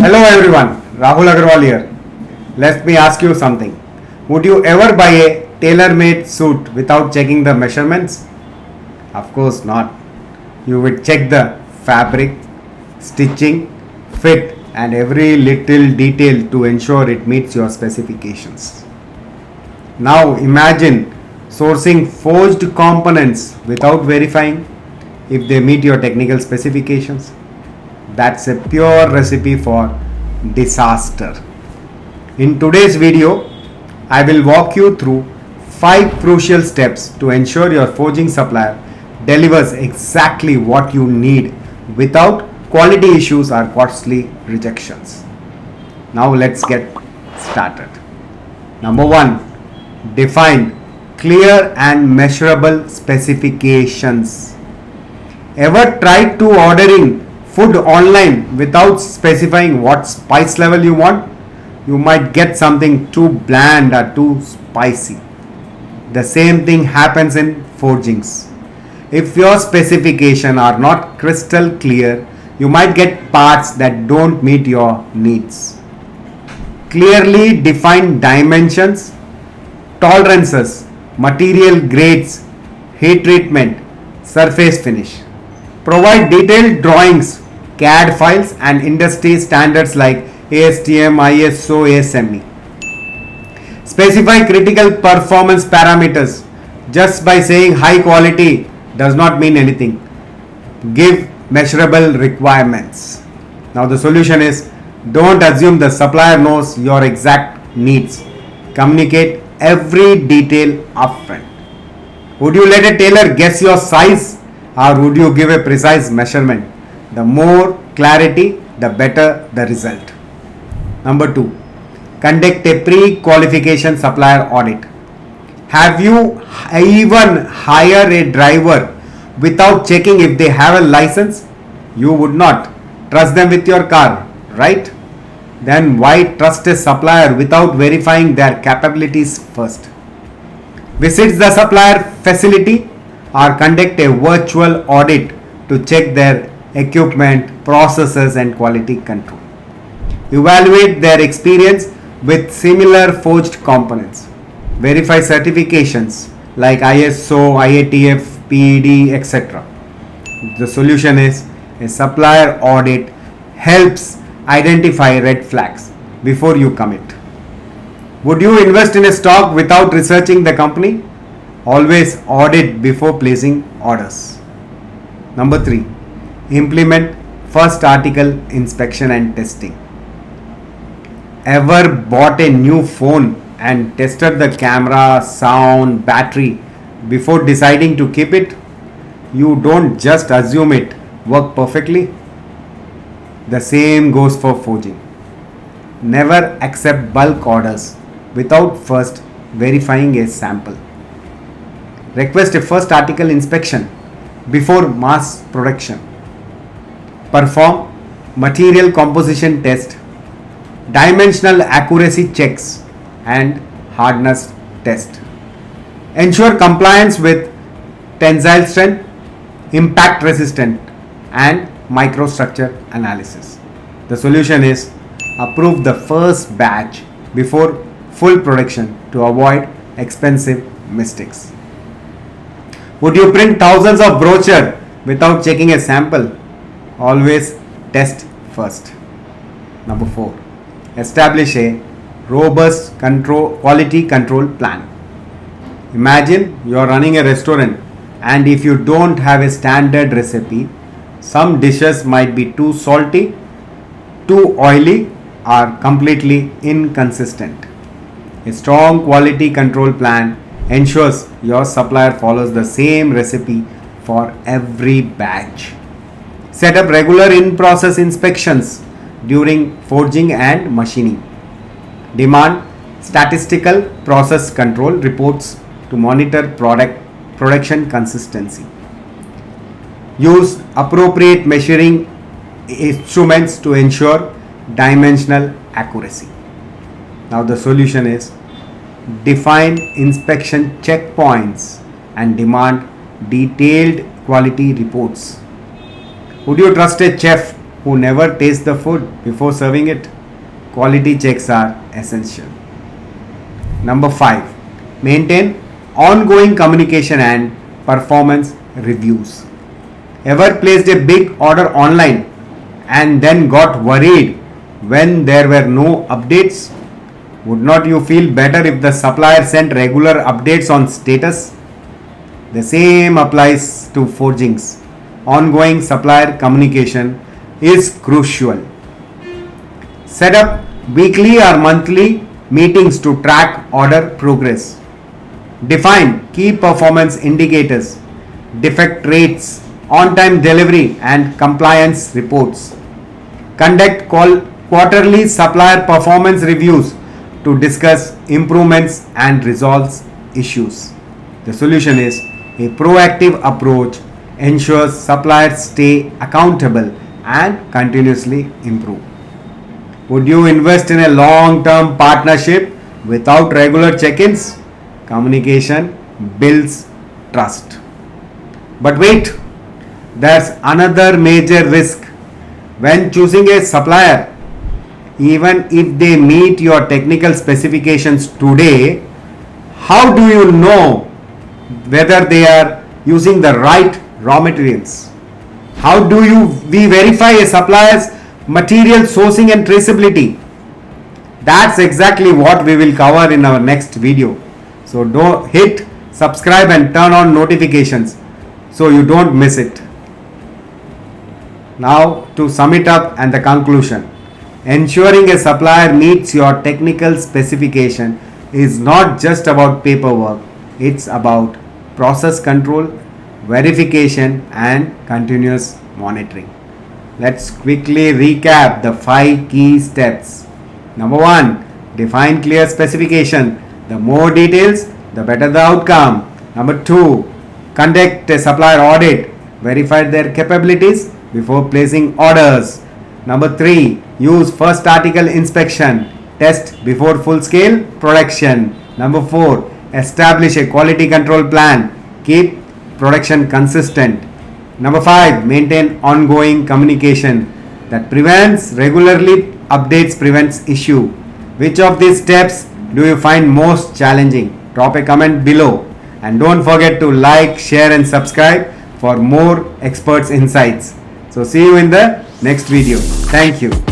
Hello everyone, Rahul Agarwal here. Let me ask you something. Would you ever buy a tailor-made suit without checking the measurements? Of course not. You would check the fabric, stitching, fit and every little detail to ensure it meets your specifications. Now imagine sourcing forged components without verifying if they meet your technical specifications. That's a pure recipe for disaster. In today's video, I will walk you through 5 crucial steps to ensure your forging supplier delivers exactly what you need without quality issues or costly rejections. Now let's get started. Number 1. Define clear and measurable specifications. Ever tried to ordering food online without specifying what spice level you want? You might get something too bland or too spicy. The same thing happens in forgings. If your specifications are not crystal clear, you might get parts that don't meet your needs. Clearly define dimensions, tolerances, material grades, heat treatment, surface finish. Provide detailed drawings, CAD files and industry standards like ASTM, ISO, ASME. Specify critical performance parameters. Just by saying high quality does not mean anything. Give measurable requirements. Now the solution is, don't assume the supplier knows your exact needs. Communicate every detail upfront. Would you let a tailor guess your size or would you give a precise measurement? The more clarity, the better the result. Number 2. Conduct a pre-qualification supplier audit. Have you even hired a driver without checking if they have a license? You would not trust them with your car, right? Then why trust a supplier without verifying their capabilities first? Visit the supplier facility or conduct a virtual audit to check their equipment, processes and quality control. Evaluate their experience with similar forged components. Verify certifications like ISO, IATF, PED, etc. The solution is, a supplier audit helps identify red flags before you commit. Would you invest in a stock without researching the company? Always audit before placing orders. Number 3. Implement first article inspection and testing. Ever bought a new phone and tested the camera, sound, battery before deciding to keep it? You don't just assume it works perfectly. The same goes for forging. Never accept bulk orders without first verifying a sample. Request a first article inspection before mass production. Perform material composition test, dimensional accuracy checks and hardness test. Ensure compliance with tensile strength, impact resistant and microstructure analysis. The solution is, approve the first batch before full production to avoid expensive mistakes. Would you print thousands of brochures without checking a sample? Always test first. Number 4. Establish a robust quality control plan. Imagine you are running a restaurant and if you don't have a standard recipe, some dishes might be too salty, too oily or completely inconsistent. A strong quality control plan ensures your supplier follows the same recipe for every batch. Set up regular in-process inspections during forging and machining. Demand statistical process control reports to monitor production consistency. Use appropriate measuring instruments to ensure dimensional accuracy. Now the solution is, define inspection checkpoints and demand detailed quality reports. Would you trust a chef who never taste the food before serving it. Quality checks are essential. Number 5. Maintain ongoing communication and performance reviews. Ever placed a big order online and then got worried when there were no updates? Would not you feel better if the supplier sent regular updates on status? The same applies to forgings. Ongoing supplier communication is crucial. Set up weekly or monthly meetings to track order progress. Define key performance indicators, defect rates, on-time delivery and compliance reports. Conduct quarterly supplier performance reviews to discuss improvements and resolve issues. The solution is a proactive approach ensures suppliers stay accountable and continuously improve. Would you invest in a long-term partnership without regular check-ins? Communication builds trust. But wait, there's another major risk when choosing a supplier. Even if they meet your technical specifications today, how do you know whether they are using the right raw materials? How do we verify a supplier's material sourcing and traceability? That's exactly what we will cover in our next video. So don't hit subscribe and turn on notifications so you don't miss it. Now to sum it up and the conclusion. Ensuring a supplier meets your technical specification is not just about paperwork, it's about process control, verification and continuous monitoring. Let's quickly recap the 5 key steps. Number 1. Define clear specification. The more details, the better the outcome. Number 2. Conduct a supplier audit. Verify their capabilities before placing orders. Number 3. Use first article inspection. Test before full scale production. Number 4. Establish a quality control plan. Keep production consistent. Number 5. Maintain ongoing communication that prevents regularly updates prevents issue. Which of these steps do you find most challenging? Drop a comment below and don't forget to like, share and subscribe for more experts insights. So see you in the next video. Thank you.